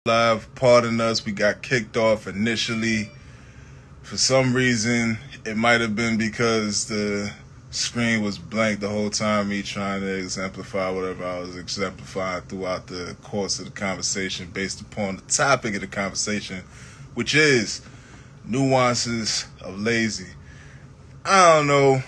Live, pardon us, we got kicked off initially. For some reason, it might have been because the screen was blank the whole time, me trying to exemplify whatever I was exemplifying throughout the course of the conversation based upon the topic of the conversation, which is nuances of lazy. I don't know.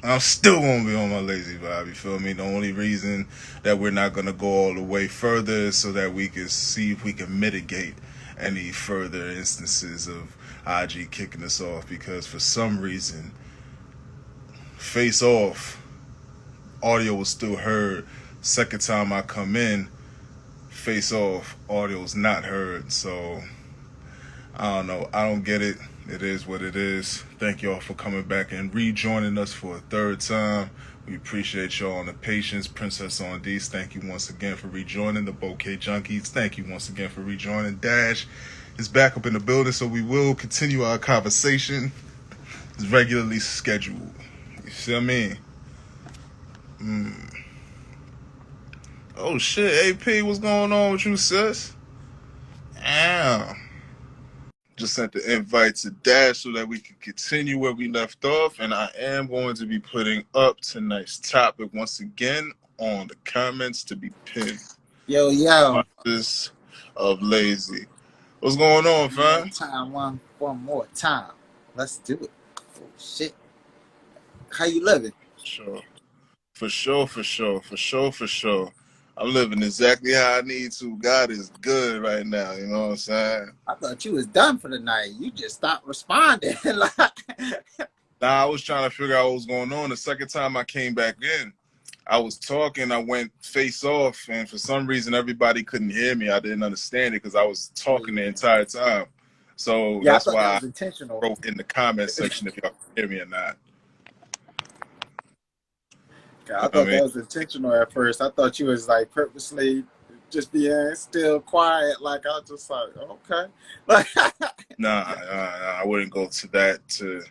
I'm still gonna be on my lazy vibe, you feel me? The only reason that we're not gonna go all the way further is so that we can see if we can mitigate any further instances of IG kicking us off, because for some reason, face off, audio was still heard. Second time I come in, face off, audio was not heard. So I don't know. I don't get it. It is what it is. Thank y'all for coming back and rejoining us for a third time. We appreciate y'all and the patience. Princess on D's, thank you once again for rejoining. The Bouquet Junkies, thank you once again for rejoining. Dash is back up in the building, so we will continue our conversation. It's regularly scheduled. You see what I mean? Oh shit, AP, what's going on with you, sis? Damn. Just sent the invite to Dash so that we can continue where we left off, and I am going to be putting up tonight's topic once again on the comments to be pinned. Yo. Nuances of lazy. What's going on, fam? One more time. Let's do it. Oh, shit. How you living? For sure. I'm living exactly how I need to. God is good right now, you know what I'm saying? I thought you was done for the night. You just stopped responding. I was trying to figure out what was going on. The second time I came back in, I was talking, I went face off, and for some reason everybody couldn't hear me. I didn't understand it because I was talking the entire time. So yeah, that's I thought why that was intentional. I wrote in the comment section if y'all can hear me or not. I thought that was intentional at first. I thought you was like purposely just being still quiet. Like I was just like, okay. Nah, I wouldn't go to that to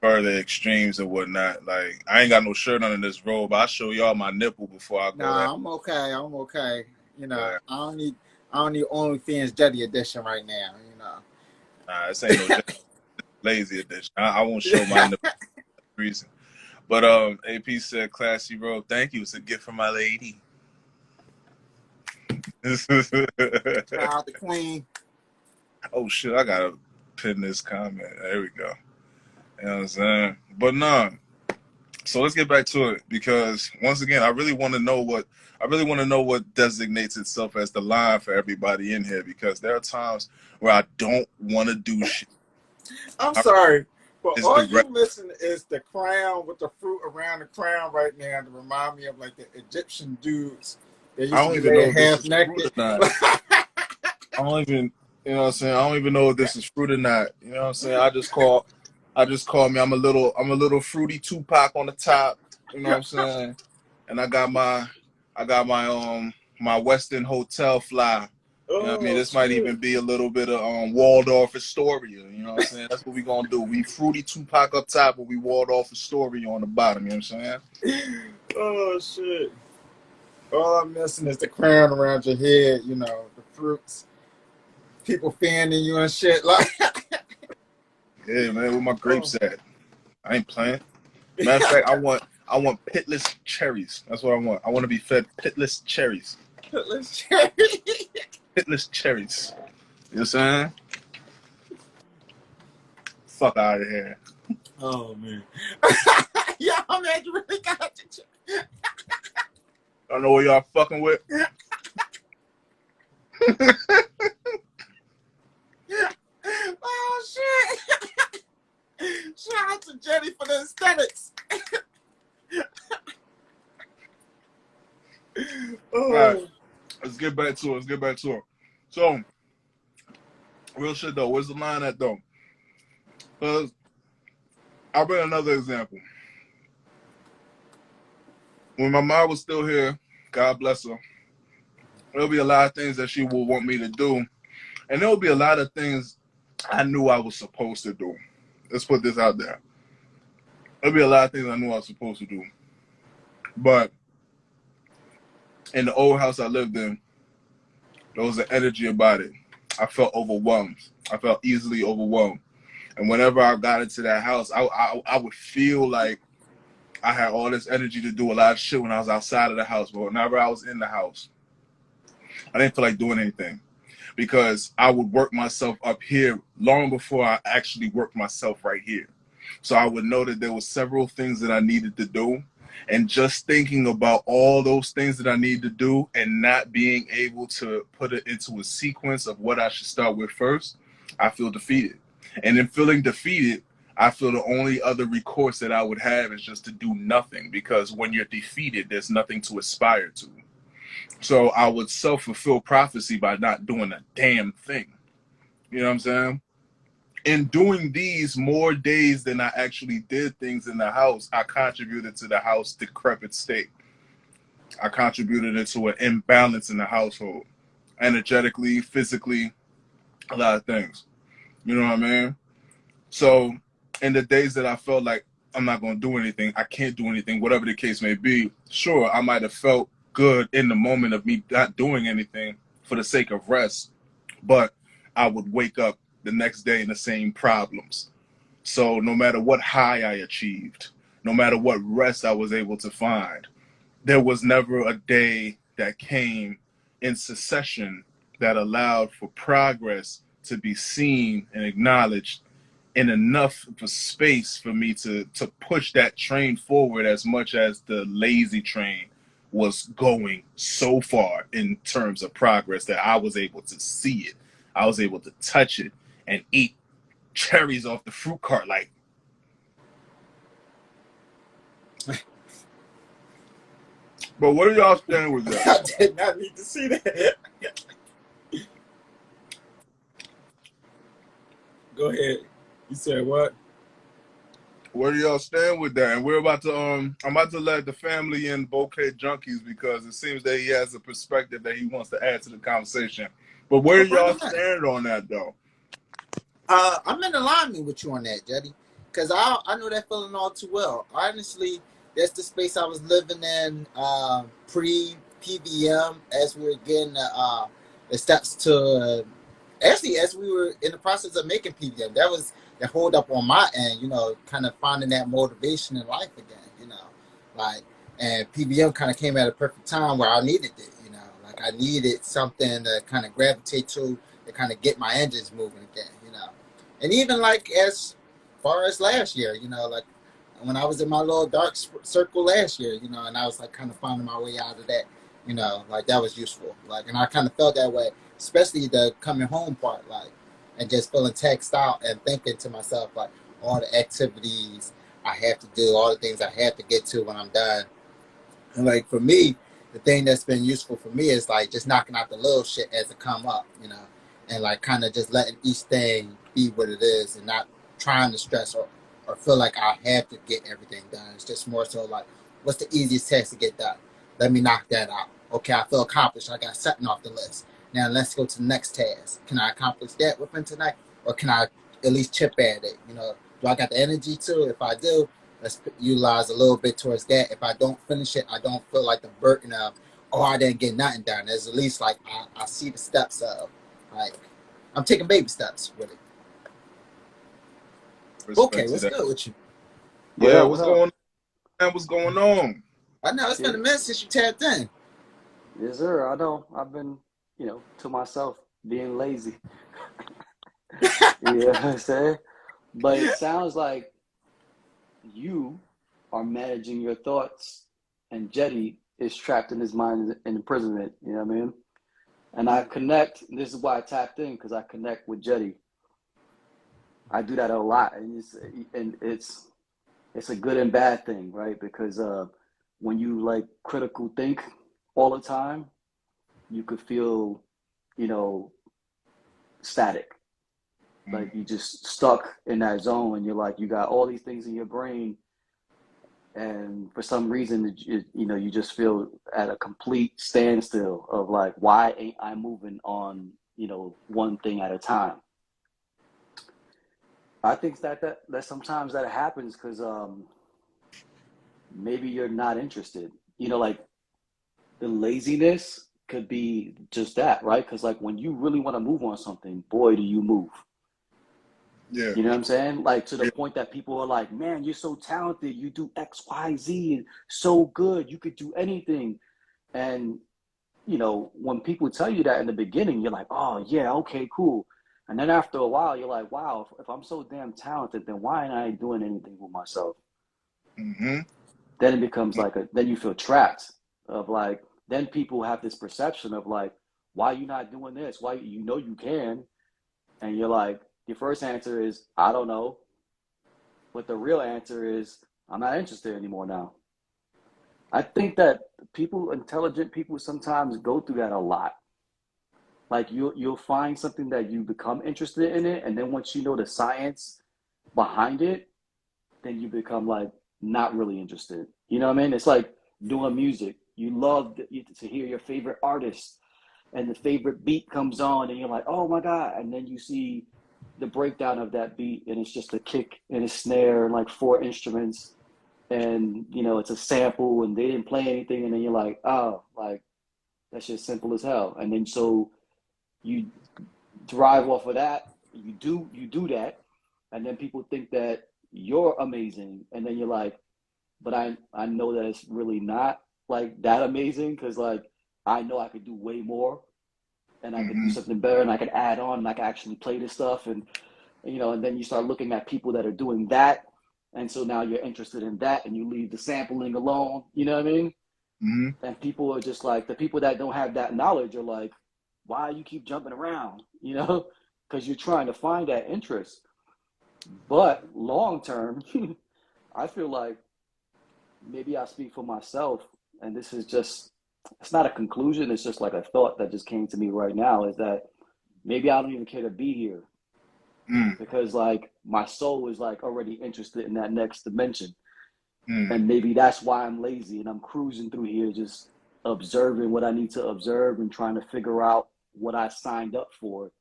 further extremes and whatnot. Like I ain't got no shirt under this robe. I'll show y'all my nipple before I go. Nah, I'm okay. You know, yeah. I don't need OnlyFans Jeide edition right now. You know. Nah, this ain't no lazy edition. I won't show my nipple reason. But AP said, "Classy robe, thank you. It's a gift from my lady." Shout out the queen. Oh shit! I gotta pin this comment. There we go. You know what I'm saying? But nah. So let's get back to it, because once again, I really want to know what designates itself as the line for everybody in here, because there are times where I don't want to do shit. I'm sorry, but all you missing is the crown with the fruit around the crown right now to remind me of like the Egyptian dudes. They used I don't to even know if half this is naked. fruit or not. I don't even, you know what I'm saying? I don't even know if this is fruit or not. You know what I'm saying? I just call me. I'm a little fruity Tupac on the top. You know what I'm saying? And I got my my Westin Hotel fly. You know what I mean? This might even be a little bit of Waldorf Astoria. You know what I'm saying? That's what we gonna do. We fruity Tupac up top, but we Waldorf Astoria on the bottom. You know what I'm saying? Oh shit! All I'm missing is the crown around your head. You know, the fruits, people fanning you and shit like. Yeah, man. Where my grapes at? I ain't playing. Matter of fact, I want pitless cherries. That's what I want. I want to be fed pitless cherries. Pitless cherries. Pitless cherries. You know what I'm saying? Fuck out of here. Oh man. Yeah, man, you really got to. I don't know what y'all fucking with. Oh shit. Shout out to Jeide for the aesthetics. All right. Let's get back to it. So, real shit though, where's the line at though? Because I'll bring another example. When my mom was still here, God bless her, there'll be a lot of things that she will want me to do. And there'll be a lot of things I knew I was supposed to do. Let's put this out there. There'll be a lot of things I knew I was supposed to do. But in the old house I lived in, There was an energy about it. I felt overwhelmed. I felt easily overwhelmed. And whenever I got into that house, I would feel like I had all this energy to do a lot of shit when I was outside of the house. But whenever I was in the house, I didn't feel like doing anything because I would work myself up here long before I actually worked myself right here. So I would know that there were several things that I needed to do. And just thinking about all those things that I need to do and not being able to put it into a sequence of what I should start with first, I feel defeated. And in feeling defeated, I feel the only other recourse that I would have is just to do nothing, because when you're defeated, there's nothing to aspire to. So I would self-fulfill prophecy by not doing a damn thing. You know what I'm saying? In doing these more days than I actually did things in the house, I contributed to the house decrepit state. I contributed into an imbalance in the household, energetically, physically, a lot of things. You know what I mean? So in the days that I felt like I'm not going to do anything, I can't do anything, whatever the case may be, sure, I might have felt good in the moment of me not doing anything for the sake of rest, but I would wake up the next day in the same problems. So no matter what high I achieved, no matter what rest I was able to find, there was never a day that came in succession that allowed for progress to be seen and acknowledged in enough of a space for me to push that train forward as much as the lazy train was going so far in terms of progress that I was able to see it. I was able to touch it and eat cherries off the fruit cart. Like, but what are y'all saying with that? I did not need to see that. Go ahead. You said what? Where do y'all stand with that? And we're about to I'm about to let the family in Bouquet Junkies, because it seems that he has a perspective that he wants to add to the conversation. But where do y'all stand on that though? I'm in alignment with you on that, Jeide, because I know that feeling all too well. Honestly, that's the space I was living in pre PVM, as we were getting the steps to actually as we were in the process of making PVM. That was the hold up on my end, kind of finding that motivation in life again, like, and PVM kind of came at a perfect time where I needed it, like I needed something to kind of gravitate to kind of get my engines moving again, and even like as far as last year, like when I was in my little dark circle last year, and I was like kind of finding my way out of that, like that was useful, like, and I kind of felt that way, especially the coming home part, like, and just feeling texted out and thinking to myself like all the activities I have to do, all the things I have to get to when I'm done. And like for me, the thing that's been useful for me is like just knocking out the little shit as it come up, and like kind of just letting each thing be what it is and not trying to stress or feel like I have to get everything done. It's just more so like, what's the easiest task to get done? Let me knock that out. Okay, I feel accomplished. I got something off the list. Now let's go to the next task. Can I accomplish that within tonight? Or can I at least chip at it? Do I got the energy to? If I do, let's utilize a little bit towards that. If I don't finish it, I don't feel like the burden of, oh, I didn't get nothing done. There's at least like I see the steps of, like, I'm taking baby steps with it. Okay, what's good with you? Yeah, what's going on? What's going on? I know it's been a minute since you tapped in. Yes, sir. I know. I've been, to myself being lazy. You know what I'm saying? But it sounds like you are managing your thoughts, and Jeide is trapped in his mind in imprisonment. You know what I mean? And I connect. This is why I tapped in, because I connect with Jeide. I do that a lot, and it's a good and bad thing, right? Because when you like critical think all the time, you could feel, static. Like you just stuck in that zone, and you're like, you got all these things in your brain, and for some reason, you just feel at a complete standstill of like, why ain't I moving on, one thing at a time? I think that sometimes that happens because maybe you're not interested. Like the laziness could be just that, right? Because like when you really want to move on something, boy, do you move. Yeah. You know what I'm saying? Like to the Yeah. point that people are like, man, you're so talented. You do X, Y, Z, and so good. You could do anything. And, you know, when people tell you that in the beginning, you're like, oh, yeah, okay, cool. And then after a while, you're like, wow, if I'm so damn talented, then why am I doing anything with myself? Mm-hmm. Then it becomes like then you feel trapped of like, then people have this perception of like, why you not doing this? Why you know you can? And you're like, your first answer is, I don't know. But the real answer is, I'm not interested anymore now. I think that people, intelligent people, sometimes go through that a lot. Like you'll find something that you become interested in it, and then once you know the science behind it, then you become like not really interested. You know what I mean? It's like doing music. You love to hear your favorite artist, and the favorite beat comes on, and you're like, oh my god! And then you see the breakdown of that beat, and it's just a kick and a snare and like 4 instruments, and you know it's a sample, and they didn't play anything, and then you're like, oh, like that's just simple as hell. And then so you drive off of that, you do that, and then people think that you're amazing, and then you're like, but I know that it's really not like that amazing because like I know I could do way more and I could do Mm-hmm. something better and I could add on and I could actually play this stuff and you know, and then you start looking at people that are doing that, and so now you're interested in that and you leave the sampling alone, you know what I mean? Mm-hmm. And people are just like, the people that don't have that knowledge are like, why you keep jumping around, you know? Because you're trying to find that interest. But long term, I feel like maybe I speak for myself, and this is just, it's not a conclusion, it's just like a thought that just came to me right now is that maybe I don't even care to be here Mm. because like my soul is like already interested in that next dimension. Mm. And maybe that's why I'm lazy and I'm cruising through here just observing what I need to observe and trying to figure out what I signed up for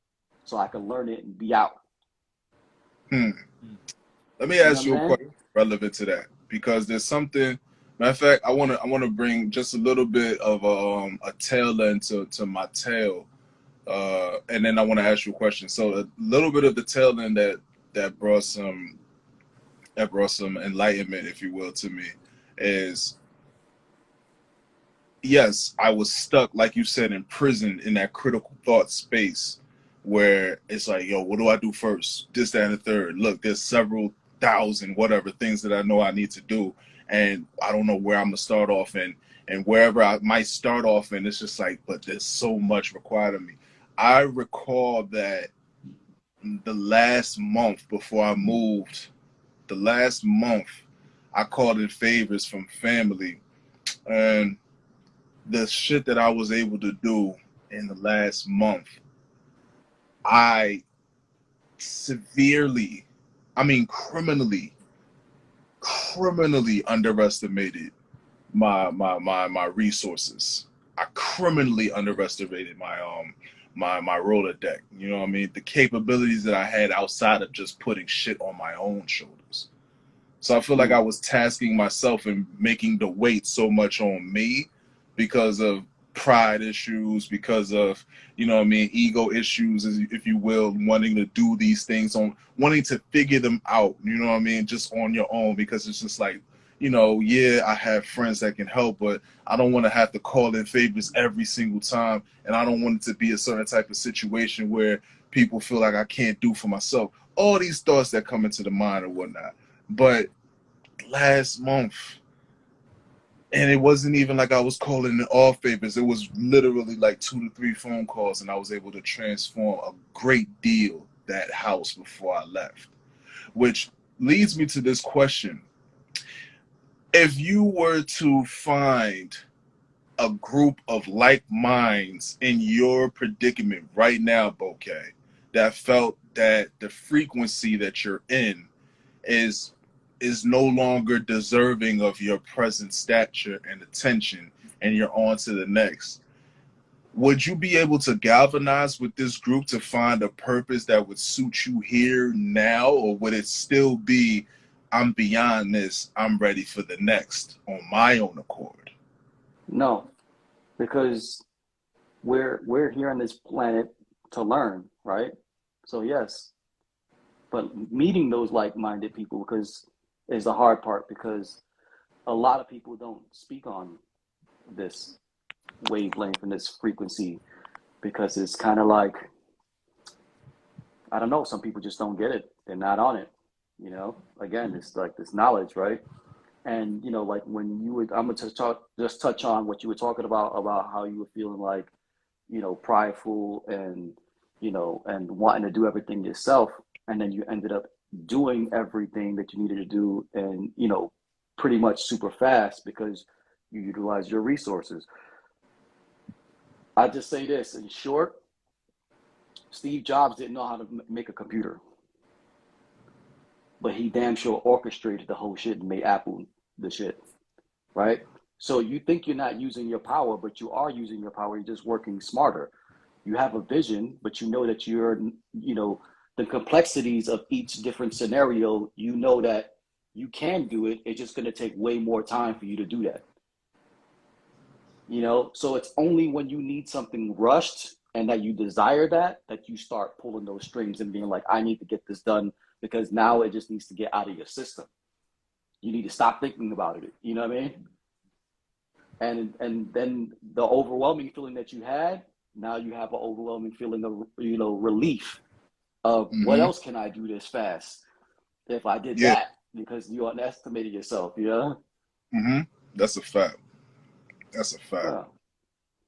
so I can learn it and be out. Mm. Let me You know ask what I'm you a saying? question relevant to that because there's something. Matter of fact, I wanna bring just a little bit of a tail end to my tail, and then I want to ask you a question. So a little bit of the tail end that brought some enlightenment, if you will, to me is yes, I was stuck, like you said, in prison in that critical thought space where it's like, yo, what do I do first? This, that, and the third. Look, there's several thousand, whatever, things that I know I need to do. And I don't know where I'm gonna start off and wherever I might start off in, it's just like, but there's so much required of me. I recall that the last month before I moved, the last month, I called in favors from family. And the shit that I was able to do in the last month, I severely, I mean criminally underestimated my resources. I criminally underestimated my Rolodeck. You know what I mean? The capabilities that I had outside of just putting shit on my own shoulders. So I feel like I Mm. was tasking myself and making the weight so much on me because of pride issues, because of, you know what I mean, ego issues, if you will, wanting to do these things, on wanting to figure them out, you know what I mean, just on your own, because it's just like, you know, yeah, I have friends that can help, but I don't want to have to call in favors every single time, and I don't want it to be a certain type of situation where people feel like I can't do for myself. All these thoughts that come into the mind and whatnot. But last month, and it wasn't even like I was calling in all favors. It was literally like 2 to 3 phone calls, and I was able to transform a great deal that house before I left. Which leads me to this question. If you were to find a group of like minds in your predicament right now, Bouquet, that felt that the frequency that you're in is no longer deserving of your present stature and attention, and you're on to the next, would you be able to galvanize with this group to find a purpose that would suit you here now, or would it still be, I'm beyond this, I'm ready for the next on my own accord? No, because we're here on this planet to learn, right? So yes, but meeting those like-minded people because is the hard part, because a lot of people don't speak on this wavelength and this frequency, because it's kind of like, I don't know, some people just don't get it. They're not on it. Again, it's like this knowledge, right? And like when you would, I'm gonna just touch on what you were talking about how you were feeling like, prideful and and wanting to do everything yourself, and then you ended up doing everything that you needed to do, and pretty much super fast because you utilize your resources. I just say this in short: Steve Jobs didn't know how to make a computer, but he damn sure orchestrated the whole shit and made Apple the shit, right? So you think you're not using your power, but you are using your power. You're just working smarter. You have a vision, but you know that the complexities of each different scenario, that you can do it. It's just going to take way more time for you to do that. So it's only when you need something rushed and that you desire that you start pulling those strings and being like, I need to get this done, because now it just needs to get out of your system. You need to stop thinking about it. You know what I mean? And then the overwhelming feeling that you had, now you have an overwhelming feeling of relief of what else can I do this fast if I did that, because you underestimated yourself. That's a fact. That's a fact. Yeah.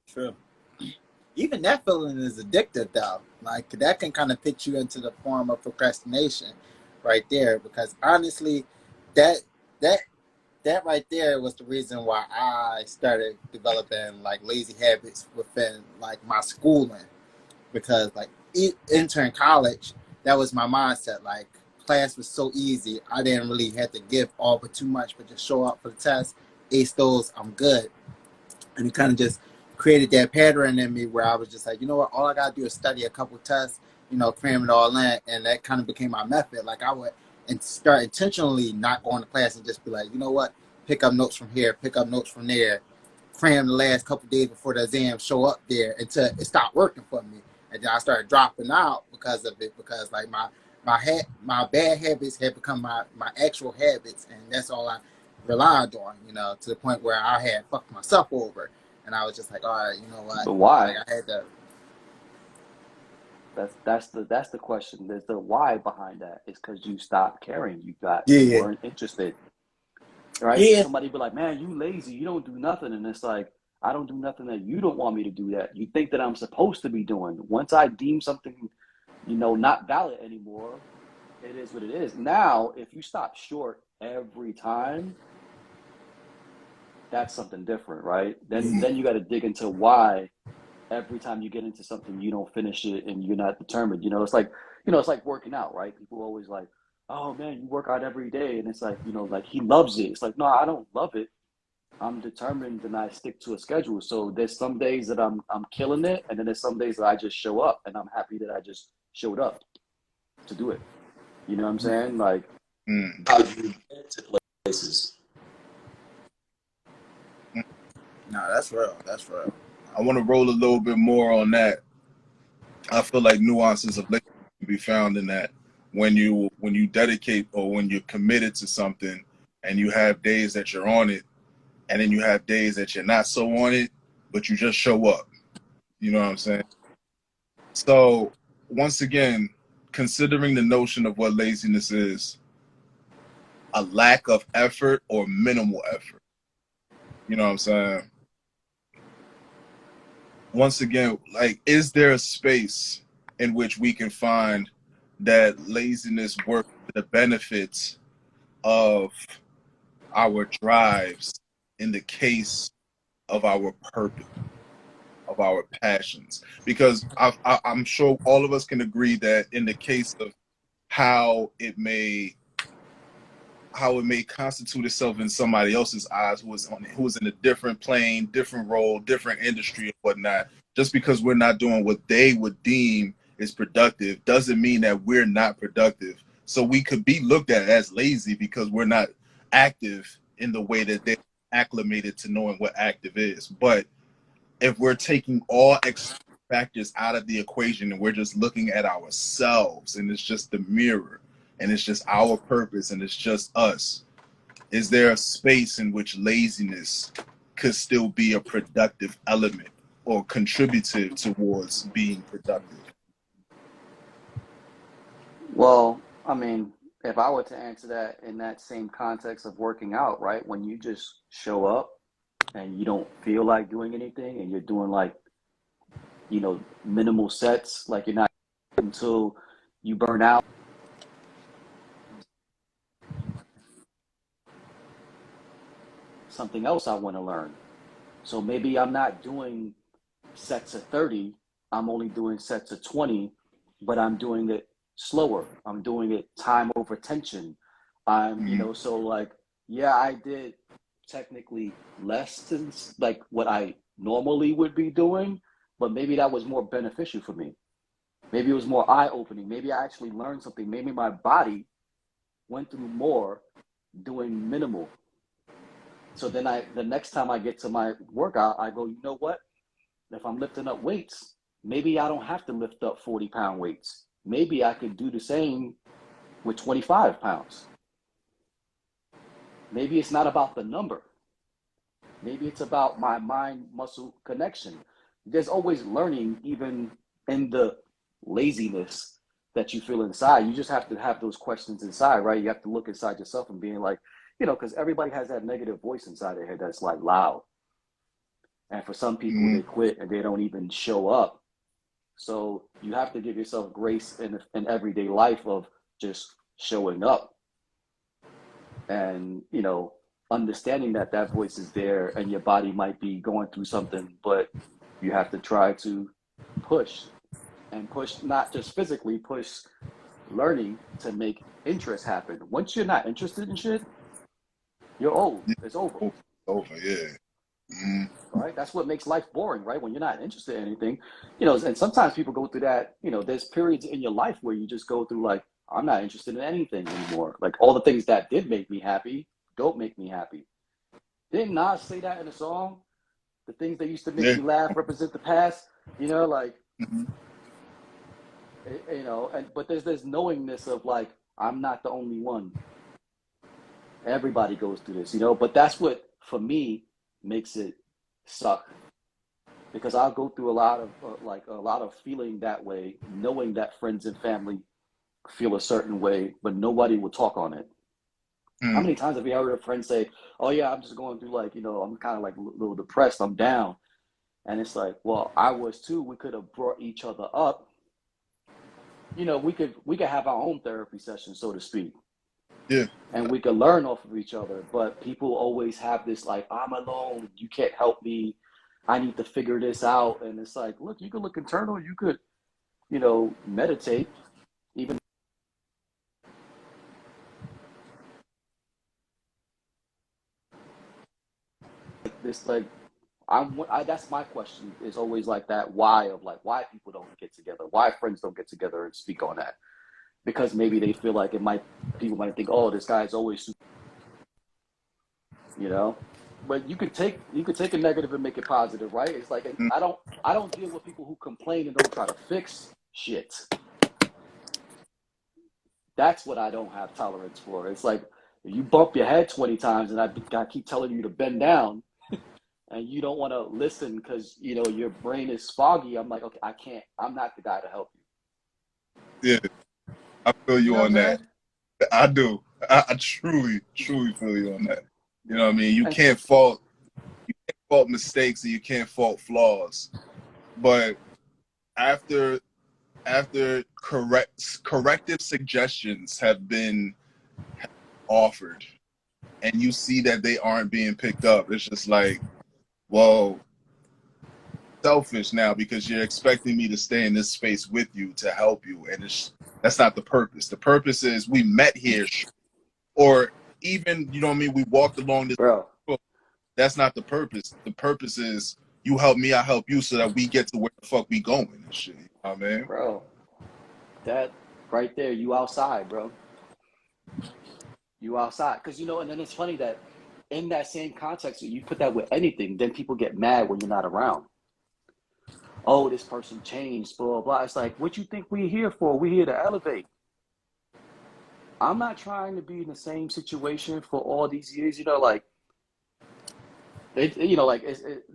True. Even that feeling is addictive, though. Like, that can kind of pitch you into the form of procrastination right there, because honestly, that right there was the reason why I started developing like lazy habits within like my schooling, because like entering college, that was my mindset. Like, class was so easy, I didn't really have to give all but too much, but just show up for the test, ace those, I'm good. And it kind of just created that pattern in me where I was just like, you know what, all I gotta do is study a couple tests, cram it all in, and that kind of became my method. Like, I would start intentionally not going to class and just be like, you know what, pick up notes from here, pick up notes from there, cram the last couple days before the exam, show up there until it stopped working for me. And then I started dropping out because of it, because like my bad habits had become my actual habits, and that's all I relied on, to the point where I had fucked myself over. And I was just like, all right, you know what? But why? Like, I had to. That's the question. There's the why behind that. It's because you stopped caring. You weren't interested, right? Yeah. Somebody be like, man, you lazy. You don't do nothing. And it's like, I don't do nothing that you don't want me to do that. You think that I'm supposed to be doing. Once I deem something, not valid anymore, it is what it is. Now, if you stop short every time, that's something different, right? Then you got to dig into why every time you get into something you don't finish it and you're not determined. It's like it's like working out, right? People always like, oh man, you work out every day, and it's like, like he loves it. It's like, no, I don't love it. I'm determined and I stick to a schedule. So there's some days that I'm killing it, and then there's some days that I just show up and I'm happy that I just showed up to do it. You know what I'm saying? Like, how do you get to places? No, that's real. That's real. I want to roll a little bit more on that. I feel like nuances of laziness can be found in that when you dedicate, or when you're committed to something, and you have days that you're on it, and then you have days that you're not so on it, but you just show up. You know what I'm saying? So once again, considering the notion of what laziness is, a lack of effort or minimal effort. You know what I'm saying? Once again, like, is there a space in which we can find that laziness works to the benefits of our drives in the case of our purpose, of our passions? Because I'm sure all of us can agree that in the case of how it may constitute itself in somebody else's eyes who is in a different plane, different role, different industry and whatnot, just because we're not doing what they would deem is productive doesn't mean that we're not productive. So we could be looked at as lazy because we're not active in the way that they're acclimated to knowing what active is. But if we're taking all external factors out of the equation and we're just looking at ourselves and it's just the mirror and it's just our purpose and it's just us, is there a space in which laziness could still be a productive element or contributive towards being productive? Well, I mean, if I were to answer that in that same context of working out, right? When you just show up and you don't feel like doing anything and you're doing like, you know, minimal sets, like you're not until you burn out. Something else I want to learn. So maybe I'm not doing sets of 30, I'm only doing sets of 20, but I'm doing it slower. I'm doing it time over tension. I'm, you know, so like, yeah, I did technically less than like what I normally would be doing, but maybe that was more beneficial for me. Maybe it was more eye-opening. Maybe I actually learned something. Maybe my body went through more doing minimal. So then the next time I get to my workout, I go, you know what? If I'm lifting up weights, maybe I don't have to lift up 40-pound weights. Maybe I could do the same with 25 pounds. Maybe it's not about the number. Maybe it's about my mind-muscle connection. There's always learning, even in the laziness that you feel inside. You just have to have those questions inside, right? You have to look inside yourself and being like, you know, because everybody has that negative voice inside their head that's like loud. And for some people, they quit and they don't even show up. So you have to give yourself grace in everyday life of just showing up and, you know, understanding that that voice is there and your body might be going through something, but you have to try to push and push, not just physically, push learning to make interest happen. Once you're not interested in shit, you're old. It's over. Over, yeah. Right? That's what makes life boring, right? When you're not interested in anything, you know, and sometimes people go through that, you know, there's periods in your life where you just go through like, I'm not interested in anything anymore. Like all the things that did make me happy don't make me happy. Didn't Nas say that in a song? The things that used to make me laugh represent the past, you know, like, you know, but there's this knowingness of like, I'm not the only one. Everybody goes through this, you know, but that's what, for me, makes it suck. Because I'll go through a lot of feeling that way, knowing that friends and family feel a certain way, but nobody will talk on it. How many times have you heard a friend say, oh yeah, I'm just going through like, you know, I'm kind of like a little depressed, I'm down. And it's like, well, I was too. We could have brought each other up. You know, we could have our own therapy session, so to speak. Yeah. And we could learn off of each other. But people always have this like, I'm alone, you can't help me, I need to figure this out. And it's like, look, you could look internal, you could, you know, meditate, even this like that's my question is always like that why of like why people don't get together, why friends don't get together and speak on that. Because maybe they feel like people might think, oh, this guy's always super, you know. But you could take a negative and make it positive, right? It's like I don't deal with people who complain and don't try to fix shit. That's what I don't have tolerance for. It's like if you bump your head 20 times and I keep telling you to bend down and you don't want to listen because, you know, your brain is foggy, I'm like, okay, I'm not the guy to help you. Yeah, I feel you, know on that. I do. I truly, truly feel you on that. You know what I mean? You can't fault mistakes and you can't fault flaws. But after corrective suggestions have been offered and you see that they aren't being picked up, it's just like, well, selfish now because you're expecting me to stay in this space with you to help you, and that's not the purpose. The purpose is we met here, or even, you know what I mean, we walked along this. Bro, that's not the purpose. The purpose is you help me, I help you, so that we get to where the fuck we going and shit. You know what I mean? Bro, that right there, you outside, bro. You outside. Because, you know, and then it's funny that in that same context, you put that with anything, then people get mad when you're not around. oh, this person changed, blah, blah, blah. It's like, what you think we're here for? We're here to elevate. I'm not trying to be in the same situation for all these years, you know, like, you know, like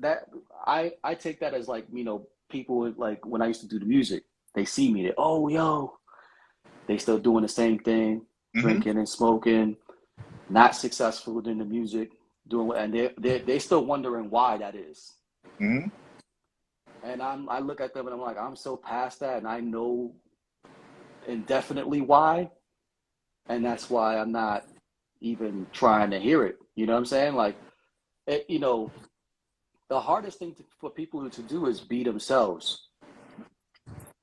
that. I take that as like, you know, people like when I used to do the music, they see me, they, oh, yo, they still doing the same thing, drinking and smoking, not successful in the music, doing, and they're still wondering why that is. Mm-hmm. And I look at them and I'm like, I'm so past that, and I know indefinitely why, and that's why I'm not even trying to hear it. You know what I'm saying? Like, you know, the hardest thing for people to do is be themselves.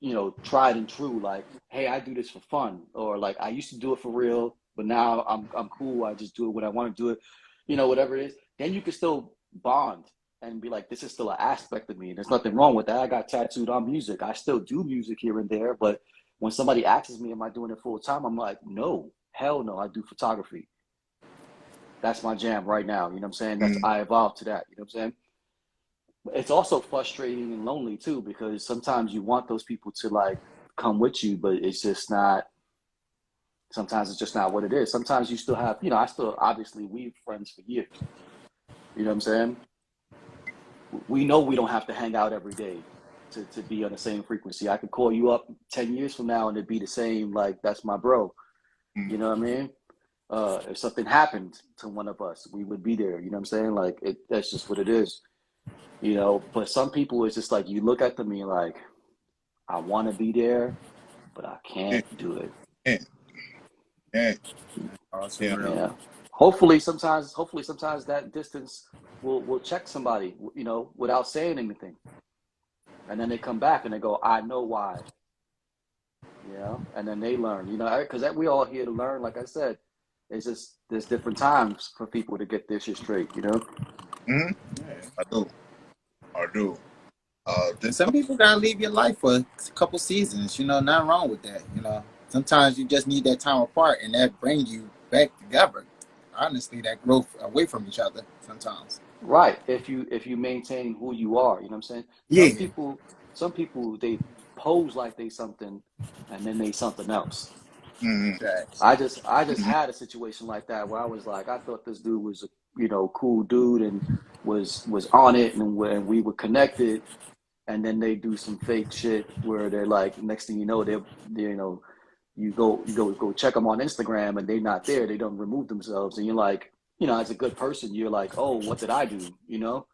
You know, tried and true. Like, hey, I do this for fun, or like I used to do it for real, but now I'm cool. I just do it when I want to do it. You know, whatever it is. Then you can still bond and be like, this is still an aspect of me. There's nothing wrong with that. I got tattooed on music. I still do music here and there, but when somebody asks me, am I doing it full time? I'm like, no, hell no, I do photography. That's my jam right now. You know what I'm saying? That's I evolved to that. You know what I'm saying? It's also frustrating and lonely too, because sometimes you want those people to like come with you, but it's just not. Sometimes it's just not what it is. Sometimes you still have, you know, I still obviously we've friends for years. You know what I'm saying? We know we don't have to hang out every day to be on the same frequency. I could call you up 10 years from now and it'd be the same, like, that's my bro. You know what I mean? If something happened to one of us, we would be there. You know what I'm saying? Like, that's just what it is. You know, but some people, it's just like, you look at them and you're like, I want to be there, but I can't do it. Yeah. Hopefully sometimes that distance will check somebody, you know, without saying anything. And then they come back and they go, I know why. You know, and then they learn, you know, because we all here to learn. Like I said, it's just there's different times for people to get this shit straight, you know. I do. Some people gotta leave your life for a couple seasons. You know, nothing wrong with that. You know, sometimes you just need that time apart, and that brings you back together. Honestly, that growth away from each other sometimes. Right. If you maintain who you are, you know what I'm saying? Yeah. Some people they pose like they something and then they something else. I just had a situation like that where I was like, I thought this dude was a, you know, cool dude and was on it, and when we were connected, and then they do some fake shit where they're like, next thing you know, they're you know, you go check them on Instagram and they're not there. They don't remove themselves, and you're like, you know, as a good person, you're like, oh, what did I do? You know?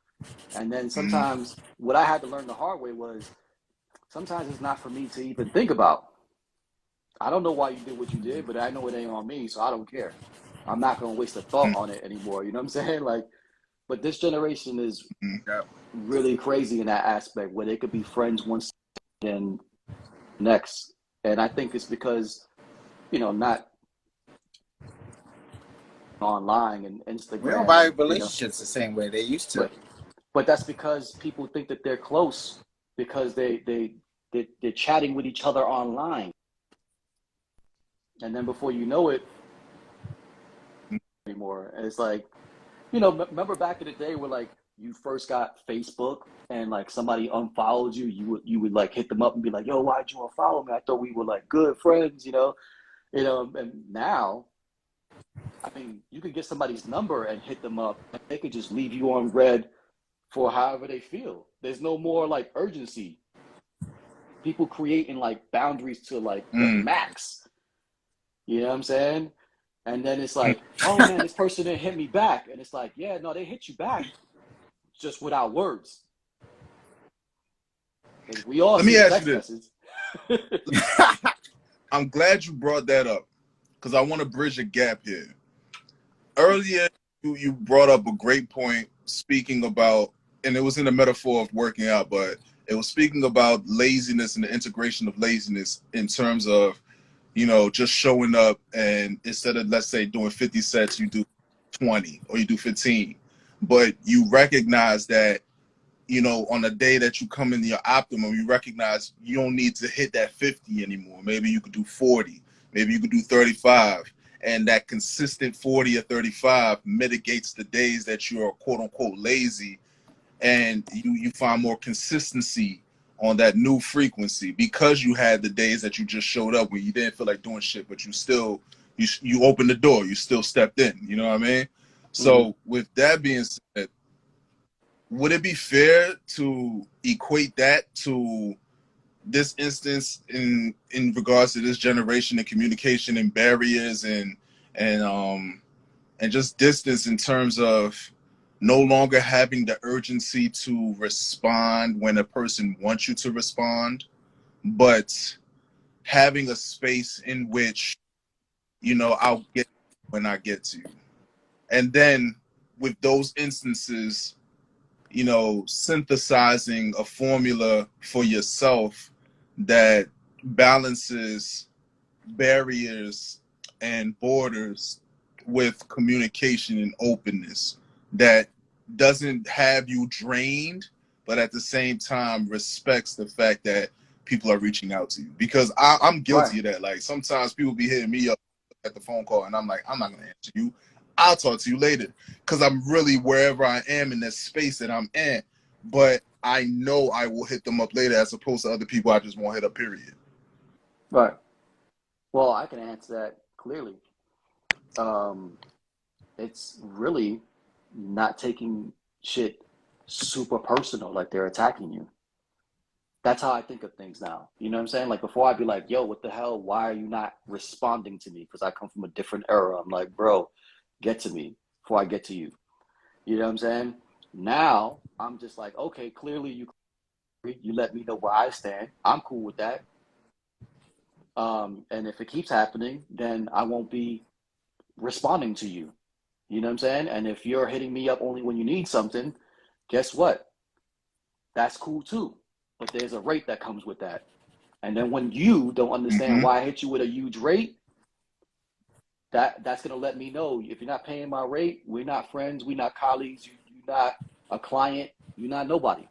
And then sometimes what I had to learn the hard way was sometimes it's not for me to even think about. I don't know why you did what you did, but I know it ain't on me, so I don't care. I'm not gonna waste a thought on it anymore. You know what I'm saying? Like, but this generation is really crazy in that aspect where they could be friends once and next. And I think it's because, you know, not online and Instagram. We don't buy relationships the same way they used to. But that's because people think that they're close because they're chatting with each other online. And then before you know it, anymore. And it's like, you know, remember back in the day where like you first got Facebook and like somebody unfollowed you, you would like hit them up and be like, yo, why'd you unfollow me? I thought we were like good friends, you know. And now, I mean, you could get somebody's number and hit them up and they could just leave you on red for however they feel. There's no more like urgency. People creating like boundaries to like the max. You know what I'm saying? And then it's like, oh man, this person didn't hit me back. And it's like, yeah, no, they hit you back just without words. We all Let me ask you this. I'm glad you brought that up because I want to bridge a gap here. Earlier, you brought up a great point speaking about, and it was in the metaphor of working out, but it was speaking about laziness and the integration of laziness in terms of, you know, just showing up and instead of, let's say, doing 50 sets, you do 20 or you do 15. But you recognize that, you know, on the day that you come into your optimum, you recognize you don't need to hit that 50 anymore. Maybe you could do 40. Maybe you could do 35. And that consistent 40 or 35 mitigates the days that you're quote unquote lazy, and you find more consistency on that new frequency, because you had the days that you just showed up when you didn't feel like doing shit, but you still you opened the door, you still stepped in. You know what I mean? So with that being said, would it be fair to equate that to this instance in regards to this generation and communication and barriers and just distance in terms of no longer having the urgency to respond when a person wants you to respond, but having a space in which, you know, I'll get when I get to you. And then with those instances, you know, synthesizing a formula for yourself that balances barriers and borders with communication and openness, that doesn't have you drained, but at the same time respects the fact that people are reaching out to you. Because I'm guilty of that. Like, sometimes people be hitting me up at the phone call and I'm like, I'm not going to answer you. I'll talk to you later, because I'm really wherever I am in that space that I'm in. But I know I will hit them up later, as opposed to other people I just won't hit up, period. Right. Well, I can answer that clearly. It's really not taking shit super personal, like they're attacking you. That's how I think of things now. You know what I'm saying? Like, before, I'd be like, yo, what the hell? Why are you not responding to me? Because I come from a different era. I'm like, bro, get to me before I get to you. You know what I'm saying? Now I'm just like, okay, clearly you let me know where I stand. I'm cool with that. And if it keeps happening, then I won't be responding to you. You know what I'm saying? And if you're hitting me up only when you need something, guess what? That's cool too. But there's a rate that comes with that. And then when you don't understand why I hit you with a huge rate, that's going to let me know, if you're not paying my rate, we're not friends, we're not colleagues, you're not a client, you're not nobody.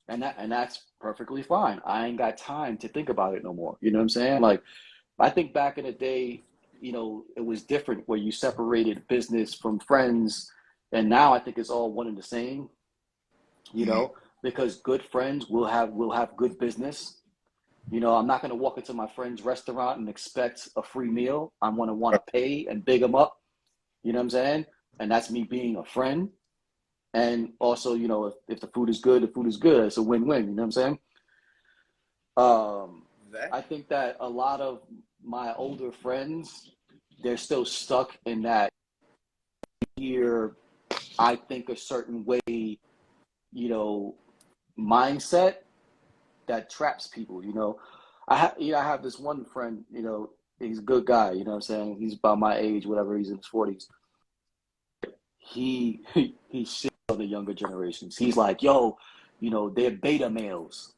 And that's perfectly fine. I ain't got time to think about it no more. You know what I'm saying? Like, I think back in the day, you know, it was different, where you separated business from friends. And now I think it's all one and the same, you know, because good friends will have good business. You know, I'm not going to walk into my friend's restaurant and expect a free meal. I'm going to want to pay and big them up. You know what I'm saying? And that's me being a friend. And also, you know, if the food is good, the food is good. It's a win-win. You know what I'm saying? I think that a lot of my older friends, they're still stuck in that here, I think a certain way, you know, mindset that traps people. You know, I have this one friend, you know, he's a good guy, you know what I'm saying? He's about my age, whatever, he's in his 40s. He shit on the younger generations. He's like, yo, you know, they're beta males,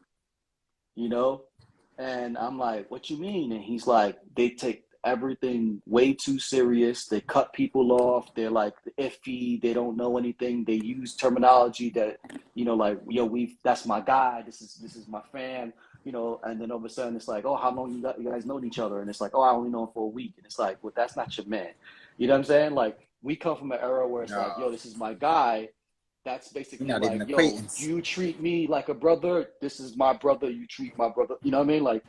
you know? And I'm like, what you mean? And he's like, they take everything way too serious. They cut people off. They're like iffy. They don't know anything. They use terminology that, you know, like, yo, that's my guy. This is my fan, you know. And then all of a sudden it's like, oh, how long you guys known each other? And it's like, oh, I only know him for a week. And it's like, well, that's not your man. You know what I'm saying? Like, we come from an era where it's like, yo, this is my guy. That's basically like, yo, you treat me like a brother. This is my brother. You treat my brother. You know what I mean? Like,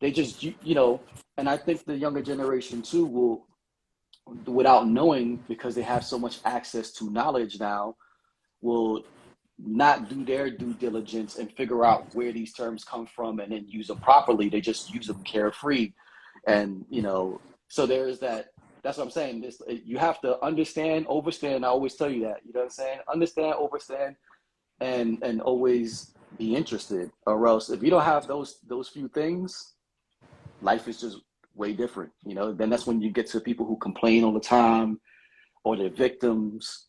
they just, you know, and I think the younger generation too will, without knowing, because they have so much access to knowledge now, will not do their due diligence and figure out where these terms come from and then use them properly. They just use them carefree. And, you know, so there's that. That's what I'm saying. You have to understand, overstand. I always tell you that. You know what I'm saying? Understand, overstand, and always be interested. Or else, if you don't have those few things, life is just way different. You know, then that's when you get to people who complain all the time, or they're victims,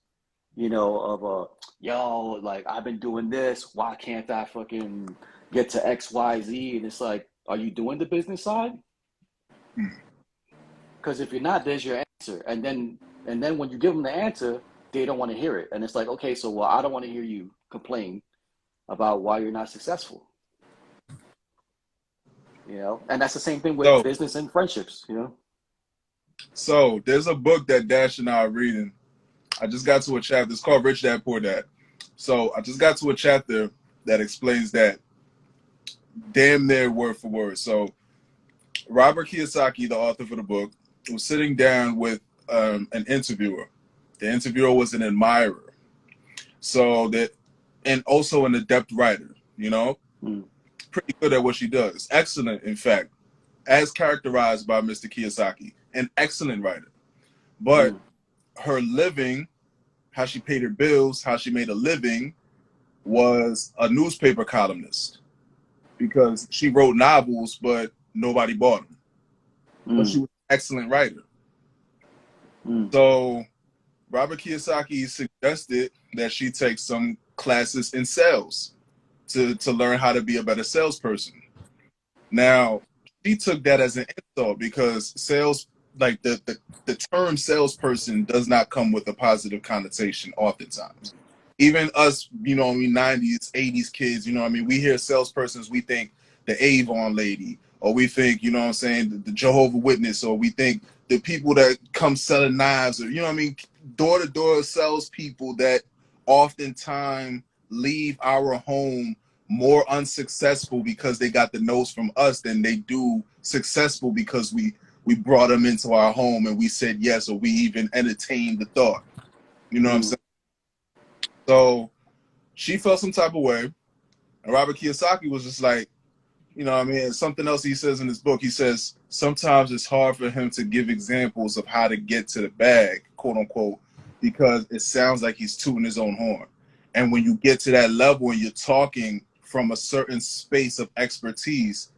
you know, of yo, like, I've been doing this. Why can't I fucking get to X, Y, Z? And it's like, are you doing the business side? Because if you're not, there's your answer. And then when you give them the answer, they don't want to hear it. And it's like, okay, so, well, I don't want to hear you complain about why you're not successful. You know, and that's the same thing with business and friendships, you know? So there's a book that Dash and I are reading. I just got to a chapter. It's called Rich Dad Poor Dad. So I just got to a chapter that explains that damn near word for word. So Robert Kiyosaki, the author for the book, was sitting down with an interviewer. The interviewer was an admirer, so that, and also an adept writer. You know, pretty good at what she does. Excellent, in fact, as characterized by Mr. Kiyosaki, an excellent writer. But her living, how she paid her bills, how she made a living, was a newspaper columnist, because she wrote novels, but nobody bought them. But she was an excellent writer. So Robert Kiyosaki suggested that she take some classes in sales to learn how to be a better salesperson. Now, she took that as an insult, because sales, like the term salesperson, does not come with a positive connotation oftentimes. Even us, you know, 90s, 80s kids, you know what I mean, we hear salespersons, we think the Avon lady, or we think, you know what I'm saying, the Jehovah Witness, or we think the people that come selling knives, or, you know what I mean, door-to-door salespeople that oftentimes leave our home more unsuccessful because they got the notes from us than they do successful because we brought them into our home and we said yes, or we even entertained the thought. You know what I'm saying? So she felt some type of way, and Robert Kiyosaki was just like, you know what I mean? Something else he says in his book, he says sometimes it's hard for him to give examples of how to get to the bag, quote unquote, because it sounds like he's tooting his own horn. And when you get to that level and you're talking from a certain space of expertise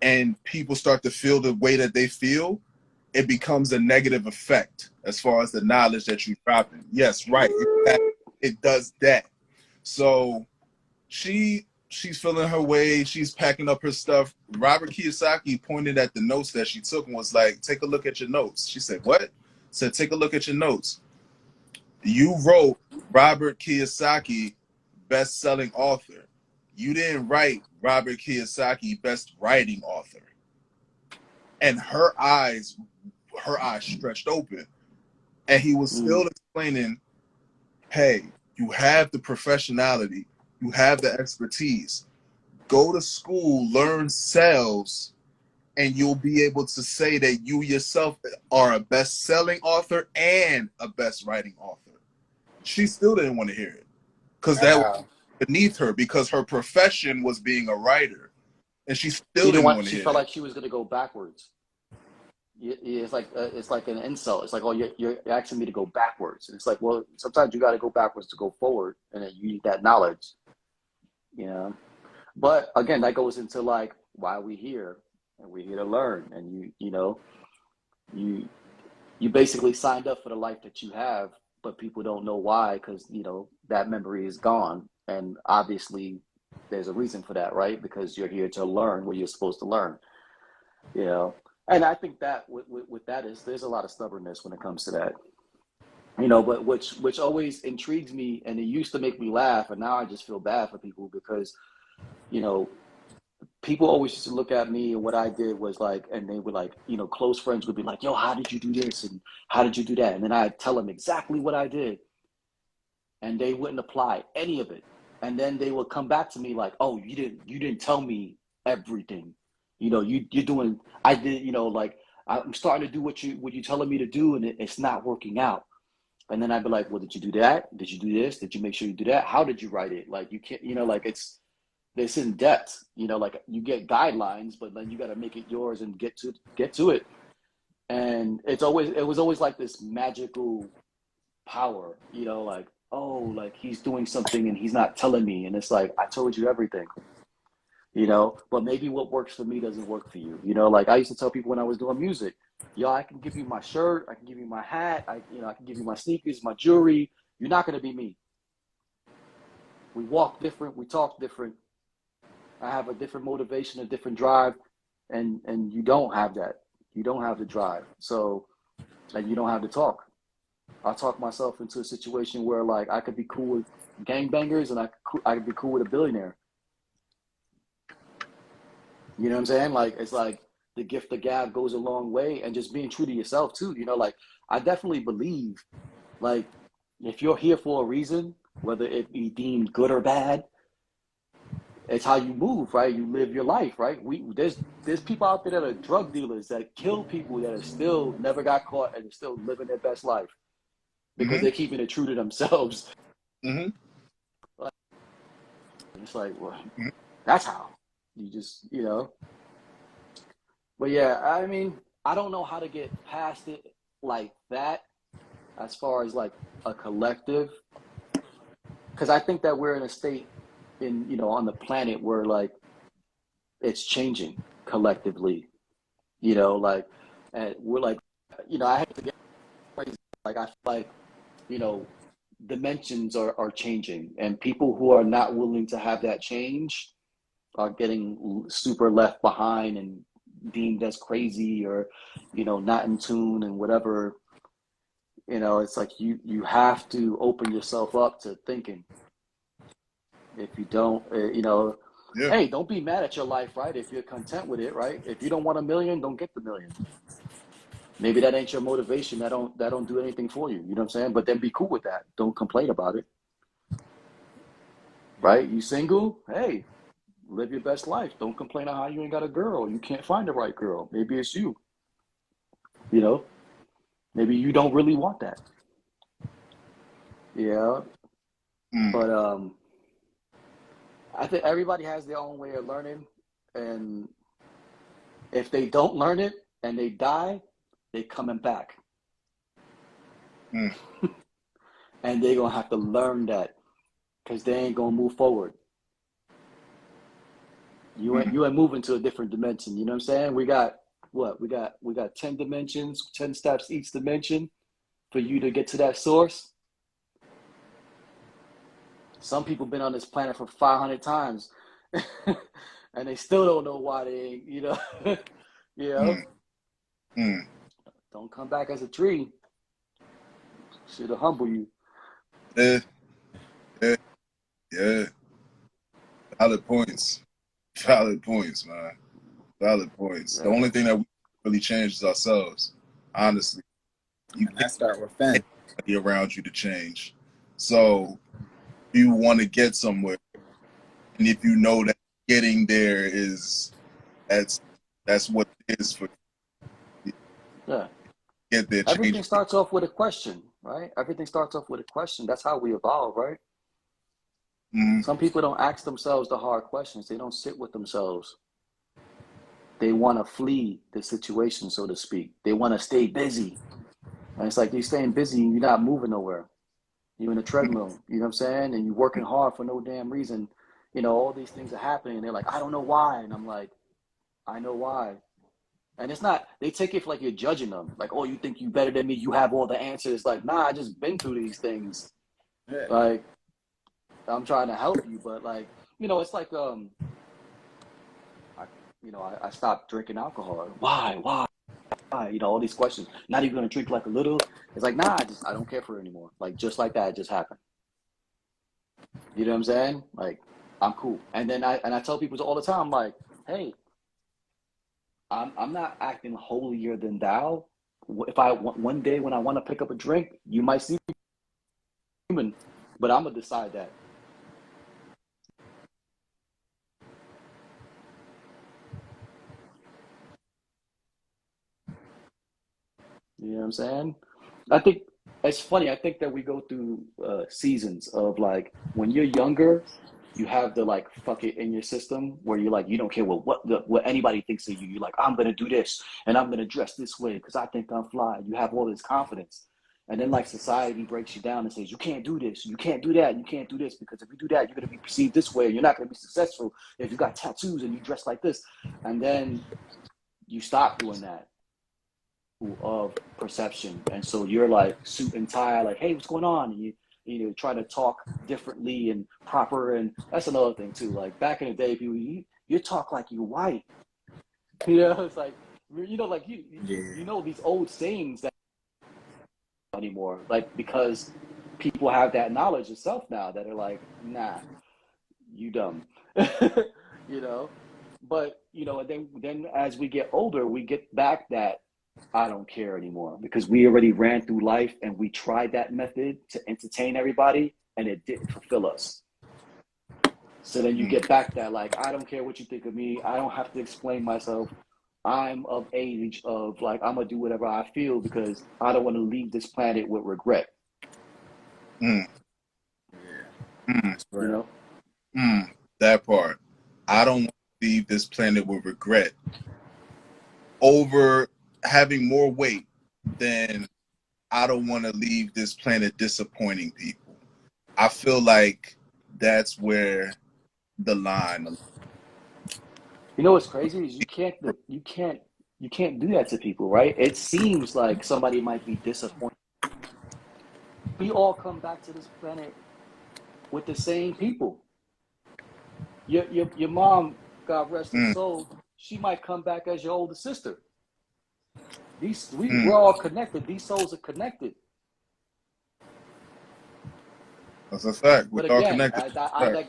and people start to feel the way that they feel, it becomes a negative effect as far as the knowledge that you're dropping. Yes, right. It does that. So she's feeling her way. She's packing up her stuff. Robert Kiyosaki pointed at the notes that she took and was like, take a look at your notes. She said, what? Said, take a look at your notes. You wrote Robert Kiyosaki, best-selling author. You didn't write Robert Kiyosaki, best writing author. And her eyes stretched open. And he was still explaining, hey, you have the professionality, you have the expertise. Go to school, learn sales, and you'll be able to say that you yourself are a best-selling author and a best writing author. She still didn't want to hear it, because that was beneath her, because her profession was being a writer, and she still didn't want to hear it. She felt like she was going to go backwards. It's like an insult. It's like, oh, you're asking me to go backwards. And it's like, well, sometimes you got to go backwards to go forward, and then you need that knowledge, you know. But again, that goes into like why we here, and we're here to learn. And you basically signed up for the life that you have, but people don't know why, because you know that memory is gone, and obviously there's a reason for that, right? Because you're here to learn what you're supposed to learn, you know. And I think that with that is there's a lot of stubbornness when it comes to that, you know. But which always intrigues me, and it used to make me laugh, and now I just feel bad for people because, you know, people always used to look at me and what I did was like, and they would like, you know, close friends would be like, yo, how did you do this? And how did you do that? And then I'd tell them exactly what I did. And they wouldn't apply any of it. And then they would come back to me like, oh, you didn't tell me everything. You know, you're doing, I did, you know, like I'm starting to do what you're telling me to do, and it's not working out. And then I'd be like, well, did you do that? Did you do this? Did you make sure you do that? How did you write it? Like you can't, you know, like it's in depth, you know, like you get guidelines, but then you got to make it yours and get to it. And it was always like this magical power, you know, like, oh, like he's doing something and he's not telling me. And it's like, I told you everything, you know, but maybe what works for me doesn't work for you. You know, like I used to tell people when I was doing music, yo, I can give you my shirt, I can give you my hat, I can give you my sneakers, my jewelry. You're not going to be me. We walk different, we talk different. I have a different motivation, a different drive, and you don't have that. You don't have the drive. So, and you don't have the talk. I talk myself into a situation where like I could be cool with gangbangers and I could be cool with a billionaire. You know what I'm saying? Like, it's like the gift of gab goes a long way, and just being true to yourself too. You know, like I definitely believe, like if you're here for a reason, whether it be deemed good or bad, it's how you move, right? You live your life, right? There's people out there that are drug dealers that kill people that are still never got caught and are still living their best life because they're keeping it true to themselves. Mm-hmm. It's like, well, that's how you just, you know. But yeah, I mean, I don't know how to get past it like that as far as like a collective, because I think that we're in a state in, you know, on the planet where like it's changing collectively, you know, like, and we're like, you know, I have to get crazy. Like, I feel like, you know, dimensions are changing, and people who are not willing to have that change are getting super left behind and deemed as crazy or, you know, not in tune and whatever. You know, it's like you have to open yourself up to thinking. If you don't, you know, Yeah. hey, don't be mad at your life, right? If you're content with it, right? If you don't want $1 million, don't get the $1 million. Maybe that ain't your motivation. That don't do anything for you. You know what I'm saying? But then be cool with that. Don't complain about it. Right? You single? Hey, live your best life. Don't complain on how you ain't got a girl. You can't find the right girl. Maybe it's you. You know? Maybe you don't really want that. Yeah. But I think everybody has their own way of learning, and if they don't learn it and they die, they coming back. And they're gonna have to learn that because they ain't gonna move forward. You ain't moving to a different dimension. You know what I'm saying? We got what? We got 10 dimensions, 10 steps each dimension for you to get to that source. Some people been on this planet for 500 times and they still don't know why they ain't, you know. You know? Don't come back as a tree. Shit'll humble you. Yeah. Valid points, man. Valid points. Yeah. The only thing that we really change is ourselves. Honestly, you And I can't start with get Finn. anybody around you to change. So you want to get somewhere, and if you know that getting there is that's what it is for you. Yeah. Get there, change. Everything starts off with a question, right? Everything starts off with a question. That's how we evolve, right? Some people don't ask themselves the hard questions. They don't sit with themselves. They want to flee the situation, so to speak. They want to stay busy. And it's like you're staying busy and you're not moving nowhere. You're in a treadmill, you know what I'm saying? And you're working hard for no damn reason. You know, all these things are happening. And they're like, I don't know why. And I'm like, I know why. And it's not, they take it like you're judging them. Like, oh, you think you better than me? You have all the answers. Like, nah, I just been through these things. Yeah. Like, I'm trying to help you, but like, you know, it's like, I stopped drinking alcohol. Why? You know, all these questions. Not even gonna drink like a little. It's like, nah, I don't care for it anymore. Like, just like that, it just happened. You know what I'm saying? Like, I'm cool. And then I tell people all the time, like, hey, I'm not acting holier than thou. If I one day when I want to pick up a drink, you might see me human, but I'm gonna decide that. You know what I'm saying? I think it's funny. I think that we go through seasons of like when you're younger, you have the like fuck it in your system where you're like you don't care what anybody thinks of you. You're like I'm gonna do this and I'm gonna dress this way because I think I'm fly. You have all this confidence, and then like society breaks you down and says you can't do this, you can't do that, you can't do this because if you do that, you're gonna be perceived this way. You're not gonna be successful if you got tattoos and you dress like this, and then you stop doing that of perception, and so you're like suit and tie, like, hey, what's going on? And you know try to talk differently and proper, and that's another thing too. Like back in the day, people you talk like you white, you know. It's like you know, like you know these old sayings that anymore, like because people have that knowledge of self now that are like, nah, you dumb, you know. But you know, and then as we get older, we get back that I don't care anymore because we already ran through life and we tried that method to entertain everybody and it didn't fulfill us. So then you get back that, like, I don't care what you think of me. I don't have to explain myself. I'm of age of, like, I'm going to do whatever I feel because I don't want to leave this planet with regret. Mm. Yeah. Mm. That's You real. know? That part. I don't want to leave this planet with regret over having more weight than I don't want to leave this planet disappointing people. I feel like that's where the line. You know what's crazy is you can't do that to people, right? It seems like somebody might be disappointed. We all come back to this planet with the same people. Your mom, God rest her Mm. soul, she might come back as your older sister. Mm. We're all connected. These souls are connected. That's a fact. We're But all again, connected.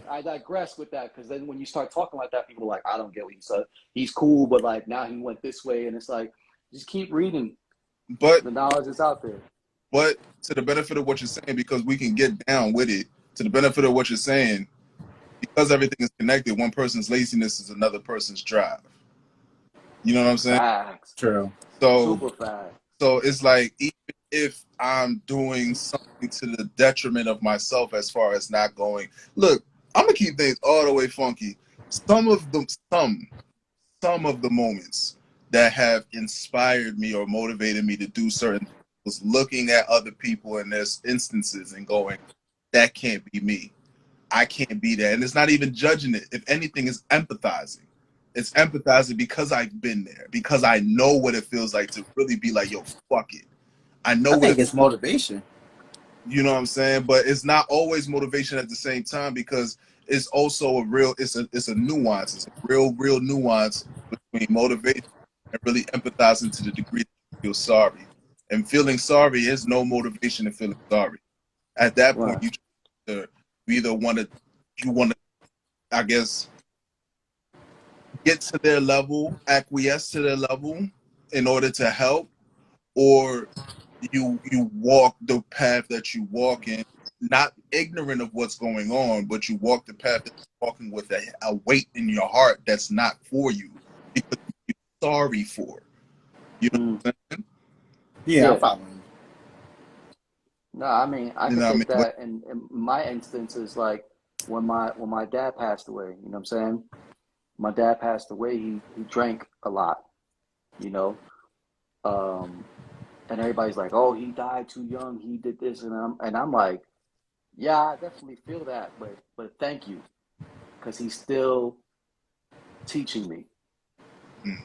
I digress with that because then when you start talking like that, people are like, I don't get what he said. He's cool, but like now he went this way, and it's like, just keep reading. But The knowledge is out there. to the benefit of what you're saying, because we can get down with it, to the benefit of what you're saying, because everything is connected, one person's laziness is another person's drive. You know what I'm saying? Facts. True. So Super facts. so it's like, even if I'm doing something to the detriment of myself as far as not going, look, I'm gonna keep things all the way funky. Some of the moments that have inspired me or motivated me to do certain things was looking at other people in their instances and going, that can't be me. I can't be that. And it's not even judging it. If anything, it's empathizing. It's empathizing because I've been there, because I know what it feels like to really be like, yo, fuck it. I know I what think it, it's motivation. you know what I'm saying? But it's not always motivation at the same time, because it's also it's a nuance. It's a real nuance between motivation and really empathizing to the degree that you feel sorry. And feeling sorry is no motivation to feeling sorry. At that point, Right. you either you want to, I guess, get to their level, acquiesce to their level in order to help, or you walk the path that you walk in, not ignorant of what's going on, but you walk the path that you're walking with a weight in your heart that's not for you, because you're sorry for. You know Mm. what I'm saying? Yeah, I'm Yeah. following No, I mean, I You could know what I mean? take that in my instance is like when my dad passed away, you know what I'm saying? My dad passed away, he drank a lot, you know. Um, and everybody's like, "Oh, he died too young. He did this." And I'm like, "Yeah, I definitely feel that, but thank you cuz he's still teaching me." Mm,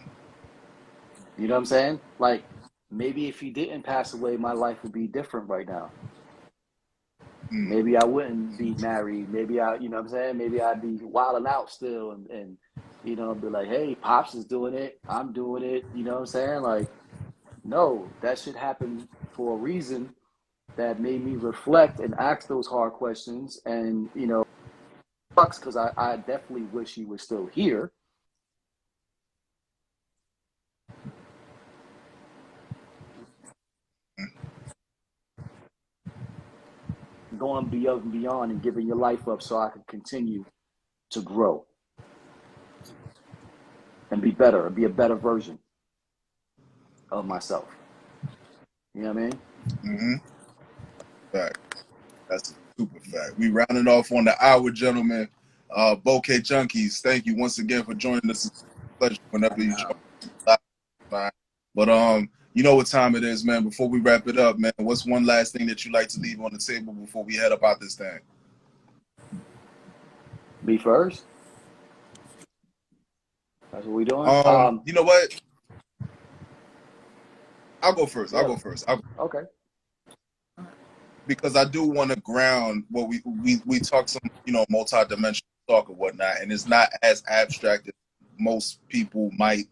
You know what I'm saying? Like maybe if he didn't pass away, my life would be different right now. mm, Maybe I wouldn't be married. Maybe you know what I'm saying? Maybe I'd be wilding out still and you know, be like, hey, Pops is doing it. I'm doing it. You know what I'm saying? Like, no, that should happen for a reason that made me reflect and ask those hard questions. And, you know, sucks because I definitely wish he was still here. mm. Going beyond and beyond and giving your life up so I could continue to grow and be better and be a better version of myself. You know what I mean? Mm-hmm. Fact. That's a super fact. We rounding off on the hour, gentlemen. Bouquet Junkies, thank you once again for joining us. It's a pleasure whenever you you. join. But you know what time it is, man. Before we wrap it up, man, what's one last thing that you like to leave on the table before we head up out this thing? Be first. That's what we're doing. You know what? I'll go first. I'll Yeah. go first. Okay. Because I do want to ground what we talk some, multi-dimensional talk or whatnot, and it's not as abstract as most people might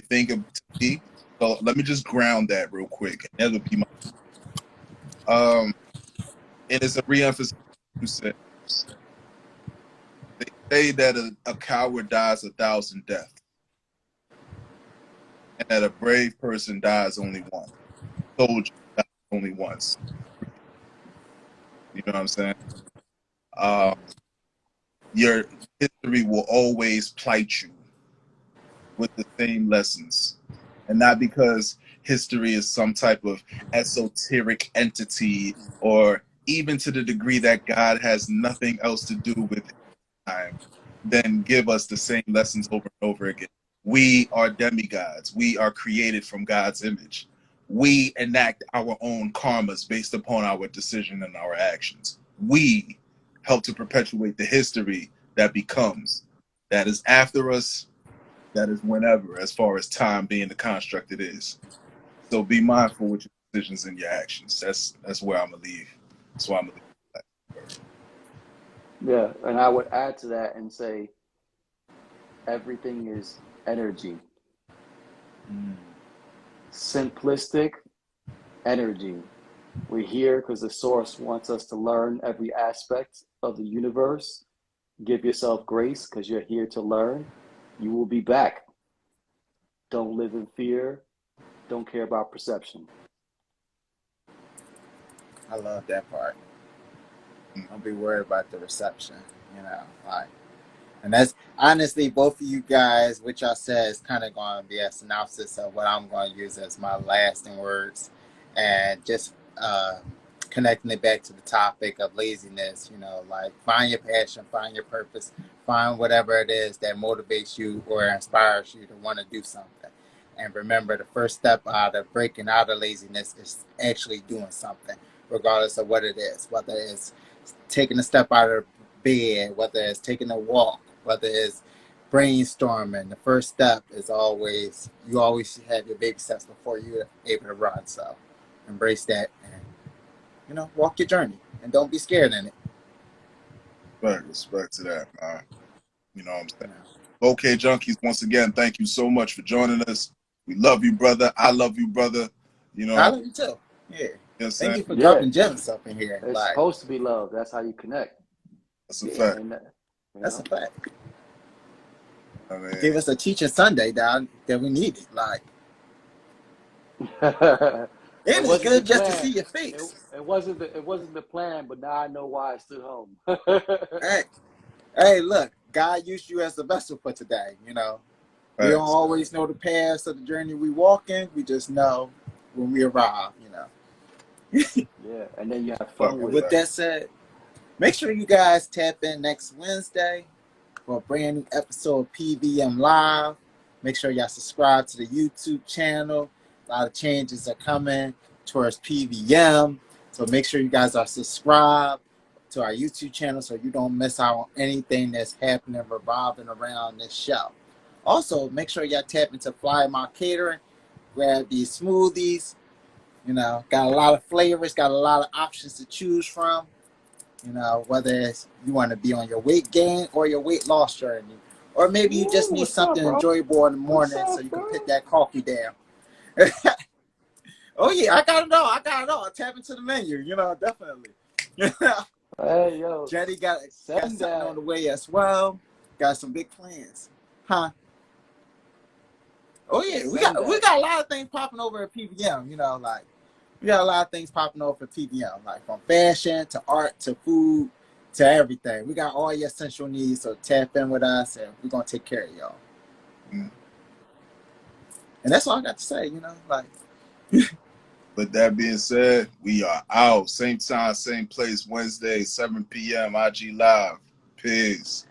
think of to be. So let me just ground that real quick. And that would be and it's a re-emphasis. You said they say that a coward dies 1,000 deaths, and that a brave person dies only once. Soldier dies only once. You know what I'm saying? Um, Your history will always plight you with the same lessons. And not because history is some type of esoteric entity, or even to the degree that God has nothing else to do with time, then give us the same lessons over and over again. We are demigods. We are created from God's image. We enact our own karmas based upon our decision and our actions. We help to perpetuate the history that becomes, that is after us, that is whenever, as far as time being the construct it is. So be mindful with your decisions and your actions. That's where I'm gonna leave. That's why I'm gonna leave. Yeah, and I would add to that and say everything is energy. Simplistic energy. We're here because the source wants us to learn every aspect of the universe. Give yourself grace because you're here to learn. You will be back. Don't live in fear. Don't care about perception. I love that part. Don't be worried about the reception, like, and that's honestly both of you guys, which I said is kind of going to be a synopsis of what I'm going to use as my lasting words, and just connecting it back to the topic of laziness. Like, find your passion, find your purpose, find whatever it is that motivates you or inspires you to want to do something. And remember, the first step out of breaking out of laziness is actually doing something, regardless of what it is, whether it's taking a step out of bed, whether it's taking a walk, whether it's brainstorming. The first step is always, you always have your baby steps before you're able to run. So embrace that and, walk your journey and don't be scared in it. Respect to that, man. You know what I'm saying? Okay, junkies, once again, thank you so much for joining us. We love you, brother. I love you, brother. I love you too. Yeah. Thank you for dropping gems up in here. It's supposed to be love. That's how you connect. That's a fact. That's a fact. I mean, Give us a teaching Sunday that we needed. Like, it was good just to see your face. It wasn't the plan, but now I know why I stood home. Hey, look, God used you as the vessel for today. We don't always know the paths of the journey we walk in. We just know when we arrive. Yeah, and then you have fun with that said, make sure you guys tap in next Wednesday for a brand new episode of PVM Live. Make sure y'all subscribe to the YouTube channel. A lot of changes are coming towards PVM. So make sure you guys are subscribed to our YouTube channel so you don't miss out on anything that's happening revolving around this show. Also, make sure y'all tap into Fly My Catering. Grab these smoothies. Got a lot of flavors, got a lot of options to choose from. Whether it's you want to be on your weight gain or your weight loss journey. Or maybe you just need something enjoyable in the morning so you can put that coffee down. Oh, yeah, I got it all. Tap into the menu, definitely. Hey, yo. Jeide got something on the way as well. Got some big plans. Huh? Oh, yeah, we got a lot of things popping over at PVM, like, we got a lot of things popping over at PVM, like from fashion to art to food to everything. We got all your essential needs, so tap in with us, and we're going to take care of y'all. And that's all I got to say, like. With that being said, we are out. Same time, same place, Wednesday, 7 p.m., IG Live. Peace.